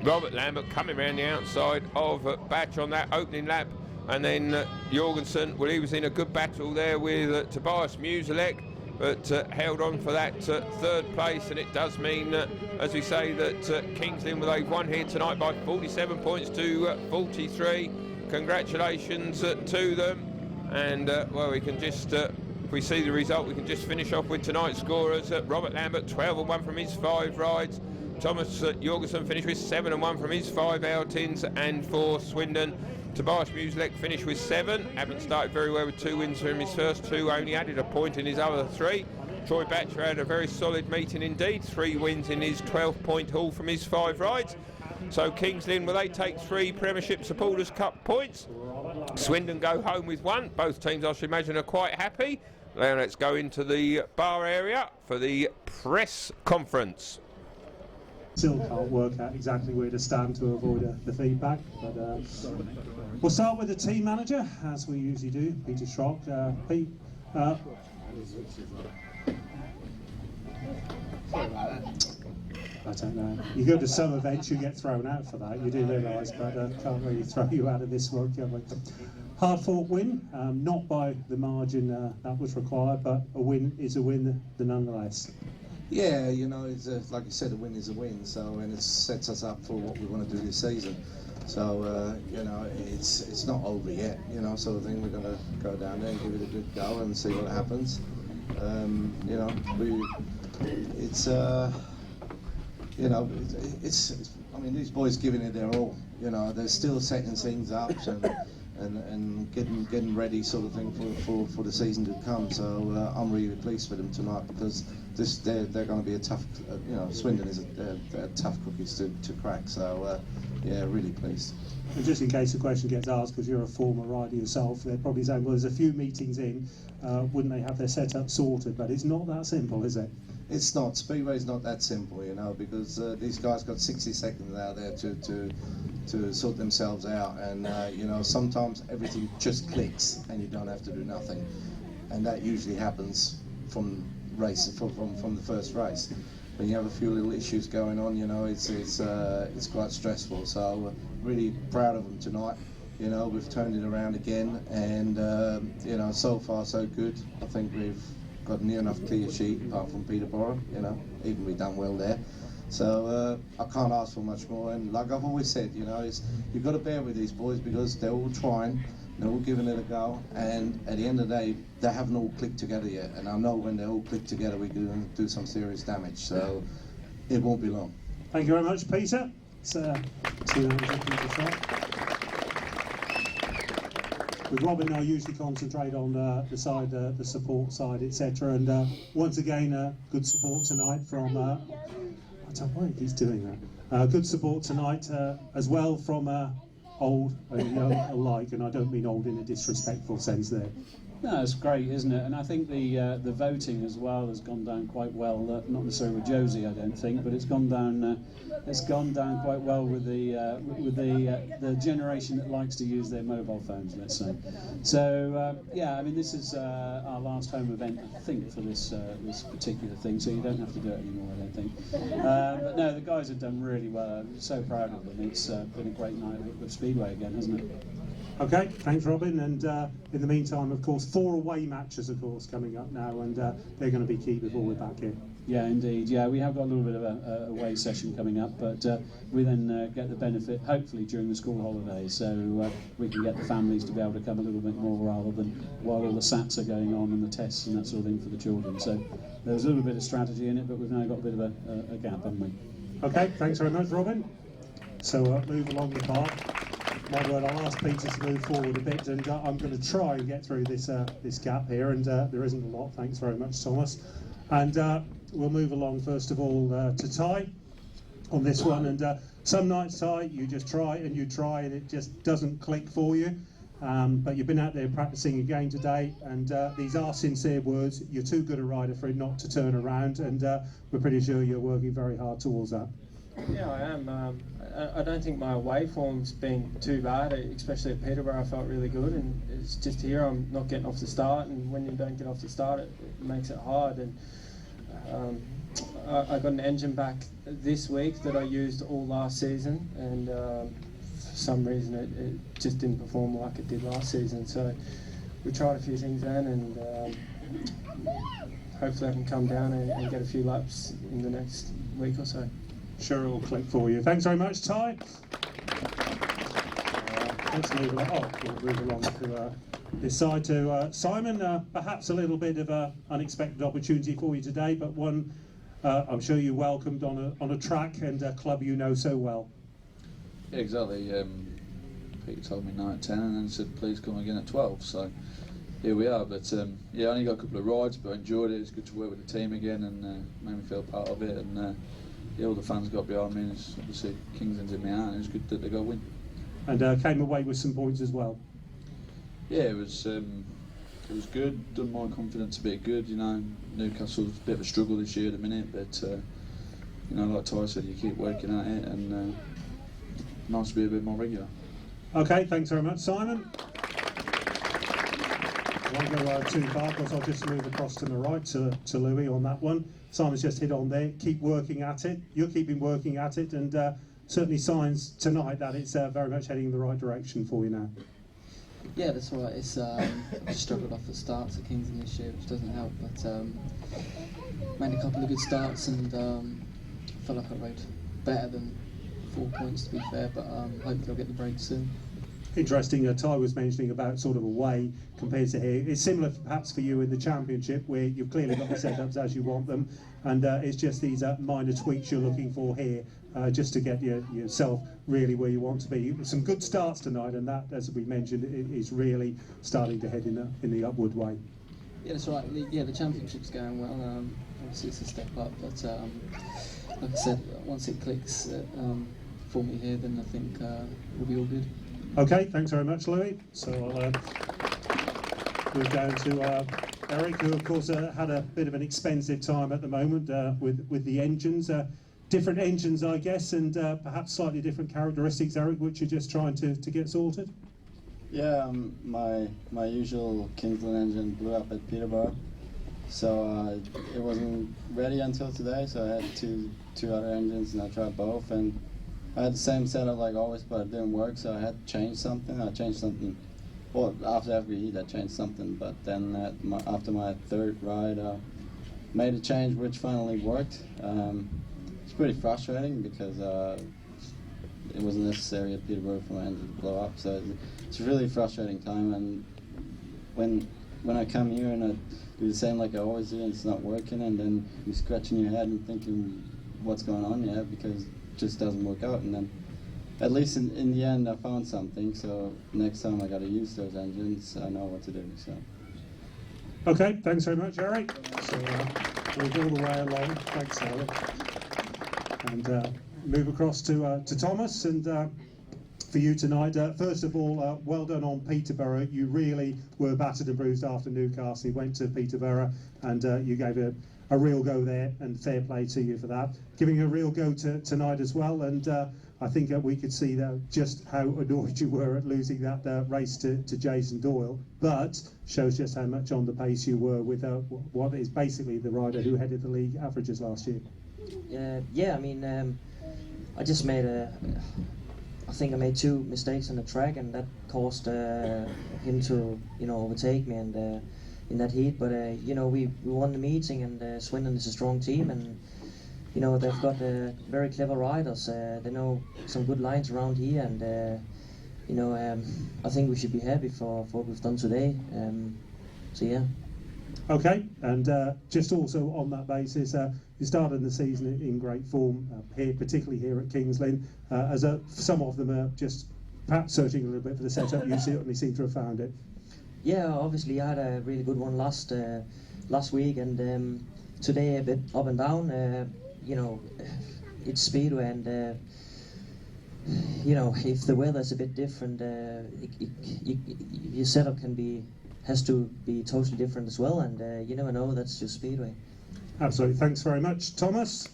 Robert Lambert coming around the outside of Batch on that opening lap, and then Jorgensen, well, he was in a good battle there with Tobiasz Musielak, but held on for that 3rd place, and it does mean, as we say, that Kings Lynn, well, they've won here tonight by 47 points to 43. Congratulations to them, and well, we can just, if we see the result, we can just finish off with tonight's scorers. Robert Lambert 12 and 1 from his 5 rides. Thomas Jorgensen finished with 7 and 1 from his 5 outings, and for Swindon, Tobiasz Musielak finished with 7. Haven't started very well with 2 wins from his first 2, only added a point in his other 3. Troy Batchelor had a very solid meeting indeed, 3 wins in his 12-point haul from his 5 rides. So Kings Lynn, well, they take 3 Premiership Supporters Cup points. Swindon go home with 1. Both teams, I should imagine, are quite happy. Now let's go into the bar area for the press conference. Still can't work out exactly where to stand to avoid the feedback, but we'll start with the team manager, as we usually do, Peter Schrock. Pete, I don't know. You go to some events, you get thrown out for that, you do realise, but can't really throw you out of this one, can we? Hard-fought win, not by the margin that was required, but a win is a win nonetheless. Yeah, you know, it's like you said, a win is a win. So, and it sets us up for what we want to do this season. So, you know, it's not over yet. You know, sort of thing. We're going to go down there and give it a good go and see what happens. You know, it's you know, it's. I mean, these boys giving it their all. You know, they're still setting things up and getting ready, sort of thing, for the season to come. So I'm really pleased for them tonight, because they're going to be a tough, you know, Swindon is they're tough cookies to crack. So yeah, really pleased. And just in case the question gets asked, because you're a former rider yourself, they're probably saying, well, there's a few meetings in, wouldn't they have their setup sorted? But it's not that simple, is it? it's not. Speedway's not that simple, you know, because these guys got 60 seconds out there to sort themselves out, and you know, sometimes everything just clicks and you don't have to do nothing, and that usually happens from the first race. When you have a few little issues going on, you know, it's quite stressful. So really proud of them tonight. You know, we've turned it around again, and you know, so far so good. I think we've got near enough clear sheet apart from Peterborough. You know, even we've done well there. So I can't ask for much more. And like I've always said, you know, you've got to bear with these boys because they're all trying, they're all giving it a go, and at the end of the day, they haven't all clicked together yet. And I know when they all click together, we're going to do some serious damage. So it won't be long. Thank you very much, Peter. It's with Robin, I usually concentrate on the side, the support side, etc. And once again, good support tonight from. I don't know why he's doing that. Good support tonight as well from old and young alike, and I don't mean old in a disrespectful sense there. No, it's great, isn't it? And I think the voting as well has gone down quite well. Not necessarily with Josie, I don't think, but it's gone down. It's gone down quite well with the generation that likes to use their mobile phones, let's say. So yeah, I mean, this is our last home event, I think, for this particular thing. So you don't have to do it anymore, I don't think. But no, the guys have done really well. I'm so proud of them. It's been a great night of Speedway again, hasn't it? Okay, thanks Robin, and in the meantime, of course, 4 away matches, of course, coming up now, and they're going to be key before we're back here. Yeah, indeed. Yeah, we have got a little bit of a away session coming up, but we then get the benefit, hopefully, during the school holidays, so we can get the families to be able to come a little bit more rather than while all the SATs are going on and the tests and that sort of thing for the children. So there's a little bit of strategy in it, but we've now got a bit of a gap, haven't we? Okay, thanks very much, Robin. So move along the path. My word, I'll ask Peter to move forward a bit, and I'm going to try and get through this this gap here, and there isn't a lot. Thanks very much, Thomas. And we'll move along first of all to Ty on this one. And some nights, Ty, you just try and you try, and it just doesn't click for you. But you've been out there practicing again today, and these are sincere words. You're too good a rider for it not to turn around, and we're pretty sure you're working very hard towards that. Yeah, I am. I don't think my away form's been too bad, especially at Peterborough. I felt really good, and it's just here I'm not getting off the start, and when you don't get off the start, it makes it hard. And I got an engine back this week that I used all last season, and for some reason it just didn't perform like it did last season. So we tried a few things then, and hopefully I can come down and get a few laps in the next week or so. Sure, it'll click for you. Thanks very much, Ty. Let's move along. We'll move along to this side to Simon. Perhaps a little bit of an unexpected opportunity for you today, but one I'm sure you welcomed on a track and a club you know so well. Yeah, exactly. Peter told me 9 at 10 and then said please come again at 12. So here we are. But yeah, I only got a couple of rides, but I enjoyed it. It's good to work with the team again and made me feel part of it. And yeah, all the fans got behind me, and it's obviously Kingsland's in my heart, and it's good that they got a win. And came away with some points as well. Yeah, it was good. Done my confidence a bit good. You know, Newcastle's a bit of a struggle this year at the minute, but you know, like Ty said, you keep working at it, and nice to be a bit more regular. Okay, thanks very much, Simon. I won't go too far because I'll just move across to the right to Louis on that one. Simon's just hit on there. Keep working at it. You're keeping working at it, and certainly signs tonight that it's very much heading in the right direction for you now. Yeah, that's right. It's I've struggled off the starts at Kingsland this year, which doesn't help. But made a couple of good starts, and felt like I rode better than 4 points, to be fair. But hopefully I'll get the break soon. Interesting, Ty was mentioning about sort of away compared to here. It's similar perhaps for you in the Championship, where you've clearly got the setups as you want them, and it's just these minor tweaks you're looking for here, just to get yourself really where you want to be. Some good starts tonight, and that, as we mentioned, is really starting to head in the upward way. Yeah, that's right. Yeah, the Championship's going well. Obviously it's a step up, but like I said, once it clicks for me here, then I think we'll be all good. Okay, thanks very much, Louis. So I'll move down to Erik, who of course had a bit of an expensive time at the moment with the engines. Different engines, I guess, and perhaps slightly different characteristics, Erik, which you're just trying to get sorted? Yeah, my usual Kingsland engine blew up at Peterborough, so it wasn't ready until today, so I had two other engines and I tried both, and I had the same setup like always, but it didn't work, so I had to change something. I changed something, well, after every heat I changed something, but then after my third ride I made a change which finally worked. It's pretty frustrating because it wasn't necessary at Peterborough for my engine to blow up, so it's a really frustrating time, and when I come here and I do the same like I always do and it's not working, and then you're scratching your head and thinking what's going on, yeah, because it just doesn't work out, and then at least in the end I found something, so next time I got to use those engines, I know what to do. So. Okay, thanks very much, Erik. So we'll go all the way along. Thanks, Erik. And move across to Thomas, and for you tonight, first of all, well done on Peterborough. You really were battered and bruised after Newcastle. You went to Peterborough and you gave a real go there, and fair play to you for that. Giving a real go tonight as well, and I think we could see just how annoyed you were at losing that race to Jason Doyle, but shows just how much on the pace you were with what is basically the rider who headed the league averages last year. Yeah, I mean, I just made I think I made two mistakes on the track, and that caused him to, overtake me and in that heat. But we won the meeting, and Swindon is a strong team, and they've got very clever riders. They know some good lines around here, and I think we should be happy for what we've done today. So yeah. Okay, and just also on that basis, you started the season in great form here, particularly here at Kings Lynn. As some of them are just perhaps searching a little bit for the setup, you certainly seem to have found it. Yeah, obviously I had a really good one last week, and today a bit up and down. It's speedway, and if the weather's a bit different, your setup has to be totally different as well, and you never know, that's just speedway. Absolutely, thanks very much, Thomas.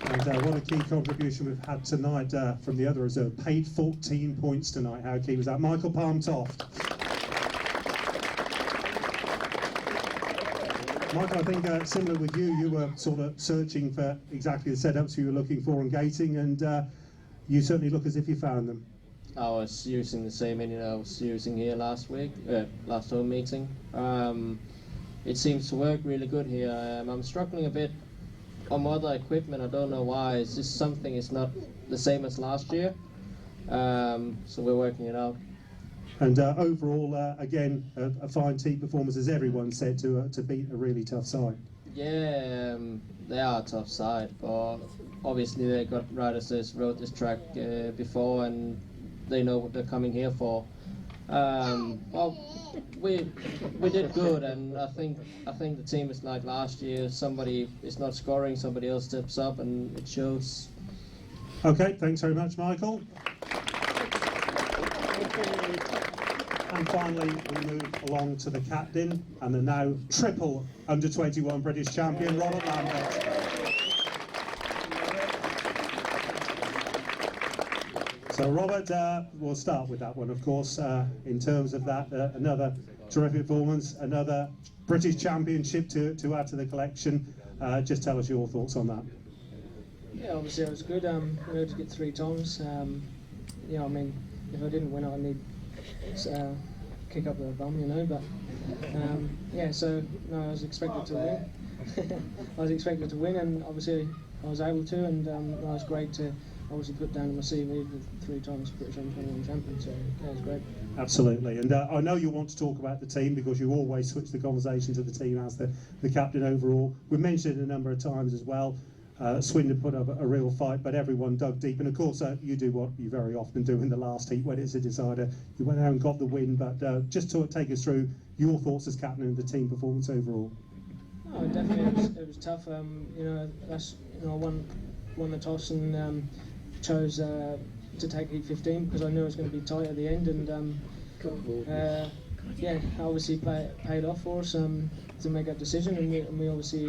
And what a key contribution we've had tonight from the other reserve. Paid 14 points tonight. How key was that? Michael Palm-Toft. Michael, I think similar with you were sort of searching for exactly the setups you were looking for and gating, and you certainly look as if you found them. I was using the same engine I was using here last home meeting. It seems to work really good here. I'm struggling a bit on my other equipment. I don't know why. It's just something is not the same as last year. So we're working it out. And overall, again, a fine team performance, as everyone said, to beat a really tough side. Yeah, they are a tough side, but obviously they got riders that rode this track before, and they know what they're coming here for. Well, we did good, and I think the team is like last year. Somebody is not scoring, somebody else steps up, and it shows. Okay, thanks very much, Michael. And finally, we move along to the captain and the now triple under-21 British champion, Robert Lambert. So Robert, we'll start with that one, of course, in terms of that, another terrific performance, another British championship to add to the collection. Just tell us your thoughts on that. Yeah, obviously it was good. We had to get 3 times. I mean, if I didn't win, I'd need kick up the bum, but yeah, so no, I was expected to win. I was expected to win, and obviously I was able to, and it was great to obviously put down on my CV with 3 times British under-21 champion, so that was great. Absolutely, and I know you want to talk about the team because you always switch the conversation to the team as the captain overall. We mentioned it a number of times as well. Swindon put up a real fight, but everyone dug deep, and of course you do what you very often do in the last heat when it's a decider. You went out and got the win, but just to take us through your thoughts as captain and the team performance overall. Oh, definitely, it was tough. I won the toss and chose to take heat 15 because I knew it was going to be tight at the end, and yeah, obviously paid off for us to make that decision, and we obviously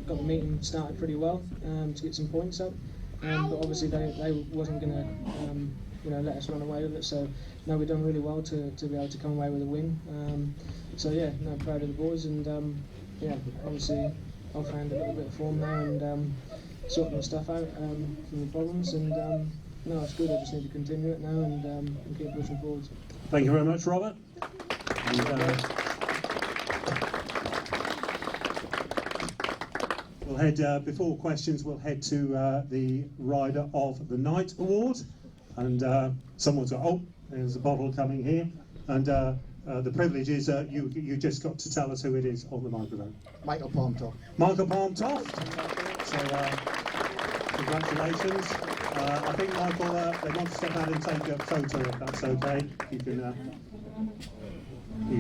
got the meeting started pretty well to get some points up. But obviously they wasn't going to let us run away with it. So no, we've done really well to be able to come away with a win. So yeah, no, proud of the boys, and yeah, obviously I've found a little bit of form now and sorting the stuff out from the problems, and no, it's good. I just need to continue it now and keep pushing forwards. Thank you very much, Robert. And, we'll head, before questions, we'll head to the Rider of the Night Award. And someone's got, oh, there's a bottle coming here. And the privilege is you just got to tell us who it is on the microphone. Michael Palmtoft. Michael Palmtoft. So congratulations. I think Michael, they want to step out and take a photo if that's okay. You can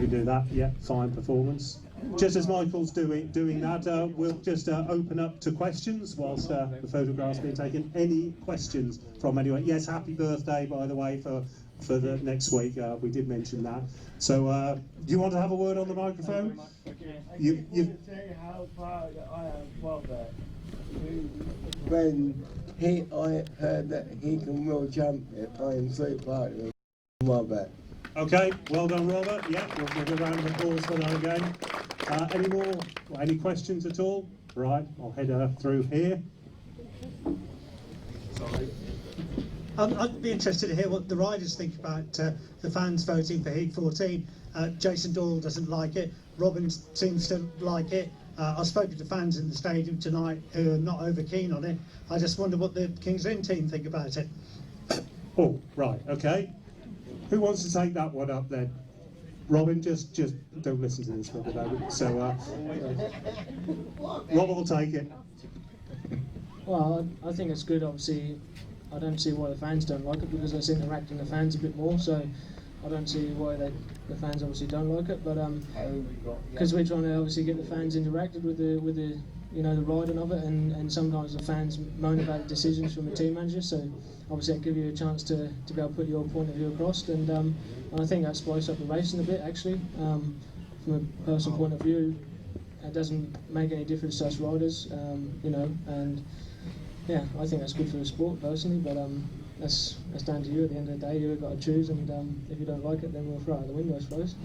do that. Yeah, fine performance. Just as Michael's doing that, we'll just open up to questions whilst the photograph's being taken. Any questions from anyone? Yes, happy birthday, by the way, for the next week. We did mention that. So, do you want to have a word on the microphone? You say how proud I am of that. When I heard that he can world champion, I am so proud of him. Robert. Okay, well done, Robert. Yeah, we'll give a round of applause for that again. Any questions at all? Right, I'll head through here. Sorry. I'd be interested to hear what the riders think about the fans voting for Heat 14. Jason Doyle doesn't like it. Robin seems to like it. I've spoken to fans in the stadium tonight who are not over keen on it. I just wonder what the Kings Lynn team think about it. Oh, right, okay. Who wants to take that one up then? Robin, just don't listen to this for the moment. So, Robin will take it. Well, I think it's good. Obviously, I don't see why the fans don't like it, because it's interacting with the fans a bit more. So I don't see why the fans obviously don't like it. But because we're trying to obviously get the fans interacted with the the riding of it, and sometimes the fans moan about decisions from the team manager. So obviously that gives you a chance to be able to put your point of view across, and I think that spiced up the racing a bit actually. From a personal point of view, it doesn't make any difference to us riders, and yeah, I think that's good for the sport personally. But that's down to you. At the end of the day, you've got to choose, and if you don't like it, then we'll throw it out the window, I suppose.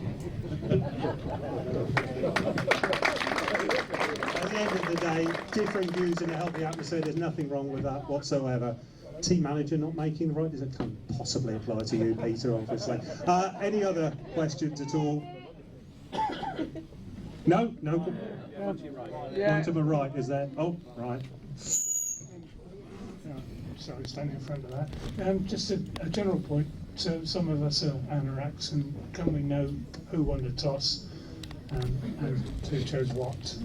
At the end of the day, differing views in a healthy atmosphere, there's nothing wrong with that whatsoever. Team manager not making the right decision can't possibly apply to you, Peter, obviously. Any other questions at all? No? One to my right, is there? Oh, right. Sorry, standing in front of that. Just a general point. So some of us are anoraks, and can we know who won the toss and who chose what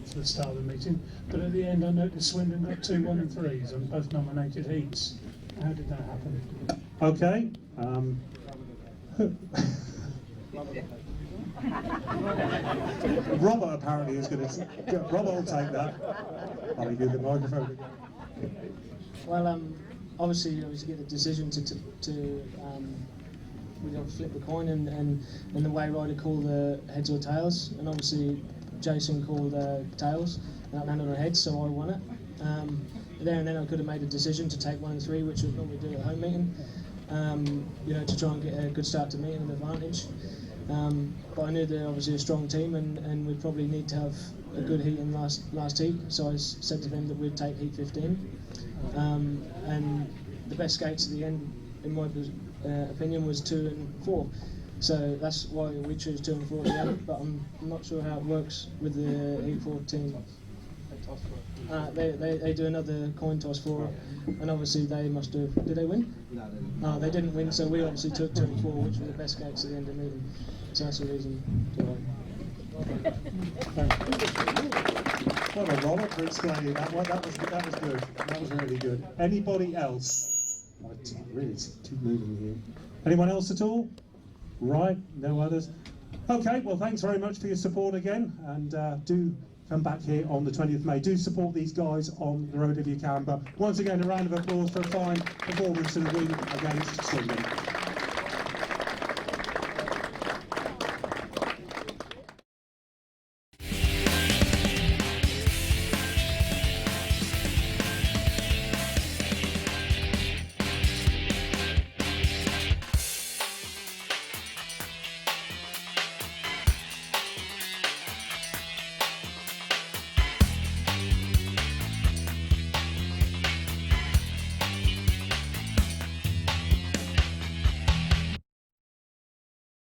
for the start of the meeting? But at the end, I noticed Swindon got 2 1 and 3s on both nominated heats. How did that happen? Okay. Robert apparently is going to. Robert will take that. I'll give the microphone. Well, obviously get the decision to flip the coin, and the way rider called the heads or tails, and obviously Jason called tails, and that landed on heads, so I won it. There and then I could have made a decision to take 1 and 3, which would normally do at a home meeting, to try and get a good start to meeting and advantage. But I knew they're obviously a strong team, and we'd probably need to have a good heat in last heat, so I said to them that we'd take heat 15. And the best skates at the end, in my opinion, was 2 and 4. So that's why we choose 2 and 4 together. But I'm not sure how it works with the heat 14. They do another coin toss for it, and obviously they must have. Did they win? No, they didn't win. So we obviously took 2 and 4, which were the best skates at the end of the meeting. So that's the reason. Well done, Robert, for explaining that one. That was good. That was really good. Anybody else? Really, keep moving here. Anyone else at all? Right, no others. Okay, well, thanks very much for your support again, and do come back here on the 20th of May. Do support these guys on the road if you can. But once again, a round of applause for a fine performance and a win against Swindon.